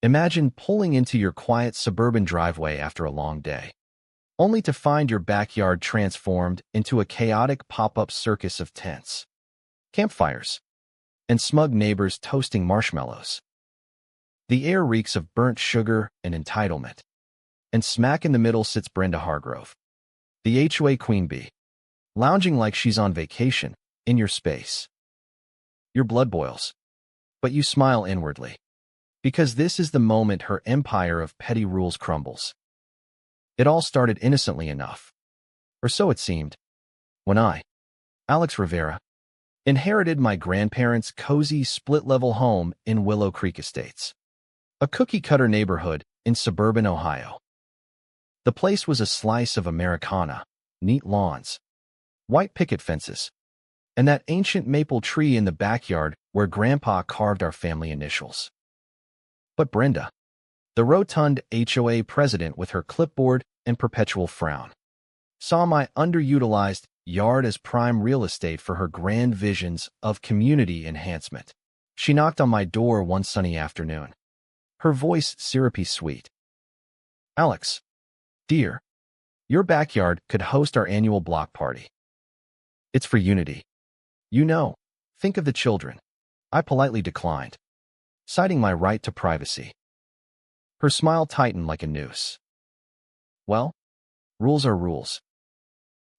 Imagine pulling into your quiet suburban driveway after a long day, only to find your backyard transformed into a chaotic pop-up circus of tents, campfires, and smug neighbors toasting marshmallows. The air reeks of burnt sugar and entitlement, and smack in the middle sits Brenda Hargrove, the HOA queen bee, lounging like she's on vacation in your space. Your blood boils, but you smile inwardly, because this is the moment her empire of petty rules crumbles. It all started innocently enough, or so it seemed, when I, Alex Rivera, inherited my grandparents' cozy split-level home in Willow Creek Estates, a cookie-cutter neighborhood in suburban Ohio. The place was a slice of Americana, neat lawns, white picket fences, and that ancient maple tree in the backyard where Grandpa carved our family initials. But Brenda, the rotund HOA president with her clipboard and perpetual frown, saw my underutilized yard as prime real estate for her grand visions of community enhancement. She knocked on my door one sunny afternoon, her voice syrupy sweet. "Alex, dear, your backyard could host our annual block party. It's for unity. You know, think of the children." I politely declined, citing my right to privacy. Her smile tightened like a noose. "Well, rules are rules.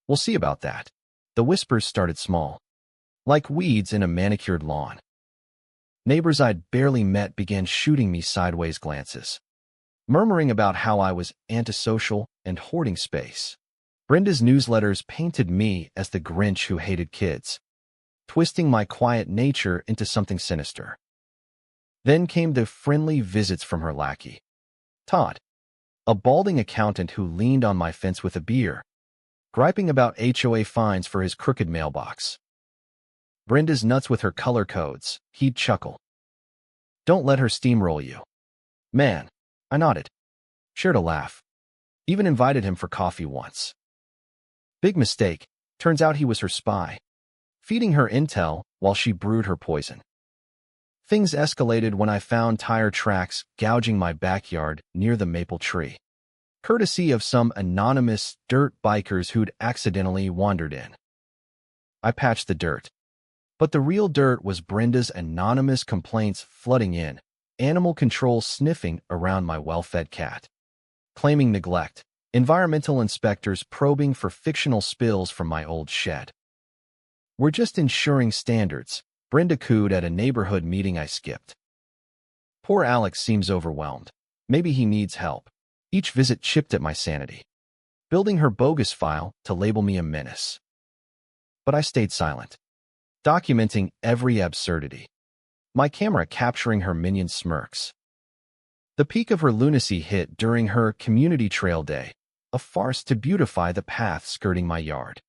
We'll see about that." The whispers started small, like weeds in a manicured lawn. Neighbors I'd barely met began shooting me sideways glances, murmuring about how I was antisocial and hoarding space. Brenda's newsletters painted me as the Grinch who hated kids, twisting my quiet nature into something sinister. Then came the friendly visits from her lackey, Todd, a balding accountant who leaned on my fence with a beer, griping about HOA fines for his crooked mailbox. Brenda's nuts with her color codes, he'd chuckle. "Don't let her steamroll you." "Man," I nodded, shared a laugh, even invited him for coffee once. Big mistake. Turns out he was her spy, feeding her intel while she brewed her poison. Things escalated when I found tire tracks gouging my backyard near the maple tree, courtesy of some anonymous dirt bikers who'd accidentally wandered in. I patched the dirt, but the real dirt was Brenda's anonymous complaints flooding in, animal control sniffing around my well-fed cat, claiming neglect, environmental inspectors probing for fictional spills from my old shed. "We're just ensuring standards," Brenda cooed at a neighborhood meeting I skipped. Poor Alex seems overwhelmed. Maybe he needs help. Each visit chipped at my sanity, building her bogus file to label me a menace. But I stayed silent, documenting every absurdity, my camera capturing her minion smirks. The peak of her lunacy hit during her community trail day, a farce to beautify the path skirting my yard.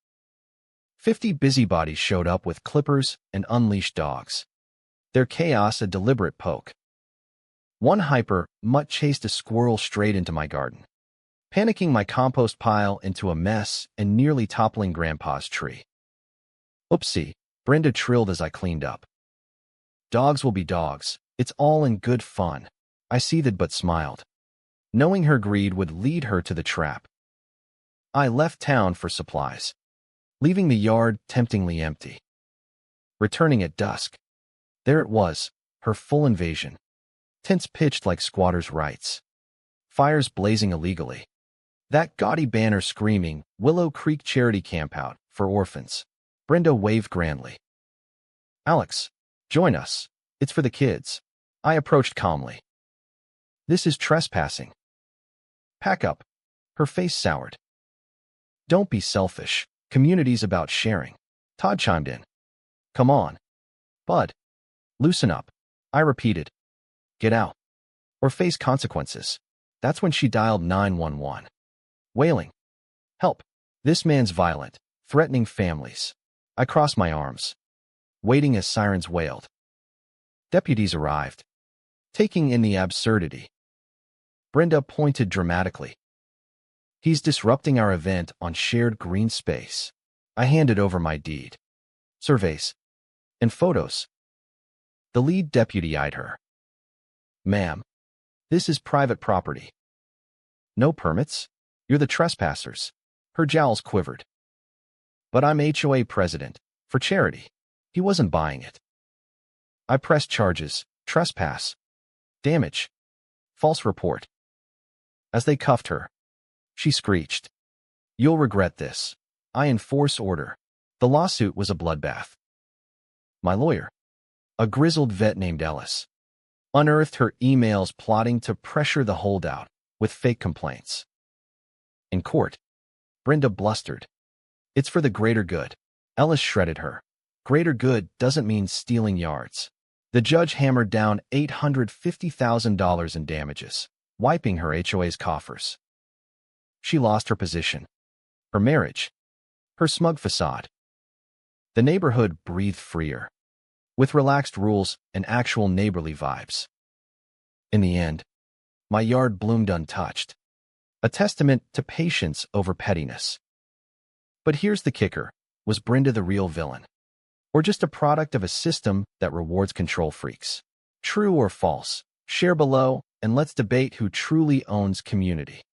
50 busybodies showed up with clippers and unleashed dogs, their chaos a deliberate poke. One hyper mutt chased a squirrel straight into my garden, panicking my compost pile into a mess and nearly toppling Grandpa's tree. "Oopsie," Brenda trilled as I cleaned up. "Dogs will be dogs. It's all in good fun." I seethed but smiled, knowing her greed would lead her to the trap. I left town for supplies, leaving the yard temptingly empty. Returning at dusk, there it was, her full invasion. Tents pitched like squatters' rights, fires blazing illegally, that gaudy banner screaming, "Willow Creek Charity Campout for Orphans." Brenda waved grandly. "Alex, join us. It's for the kids." I approached calmly. "This is trespassing." "Pack up." Her face soured. "Don't be selfish. Community's about sharing." Todd chimed in. "Come on, bud. Loosen up." I repeated. "Get out, or face consequences." That's when she dialed 911, wailing, "Help. This man's violent, threatening families." I crossed my arms, waiting as sirens wailed. Deputies arrived, taking in the absurdity. Brenda pointed dramatically. "He's disrupting our event on shared green space." I handed over my deed, surveys, and photos. The lead deputy eyed her. "Ma'am, This is private property. No permits? You're the trespassers. Her jowls quivered. But I'm HOA president. For charity. He wasn't buying it. I pressed charges. Trespass. Damage. False report. As they cuffed her, she screeched, "You'll regret this. I enforce order." The lawsuit was a bloodbath. My lawyer, a grizzled vet named Ellis, unearthed her emails plotting to pressure the holdout with fake complaints. In court, Brenda blustered, "It's for the greater good." Ellis shredded her. Greater good doesn't mean stealing yards. The judge hammered down $850,000 in damages, wiping her HOA's coffers. She lost her position, her marriage, her smug facade. The neighborhood breathed freer, with relaxed rules and actual neighborly vibes. In the end, my yard bloomed untouched, a testament to patience over pettiness. But here's the kicker. Was Brenda the real villain? Or just a product of a system that rewards control freaks? True or false? Share below, and let's debate who truly owns community.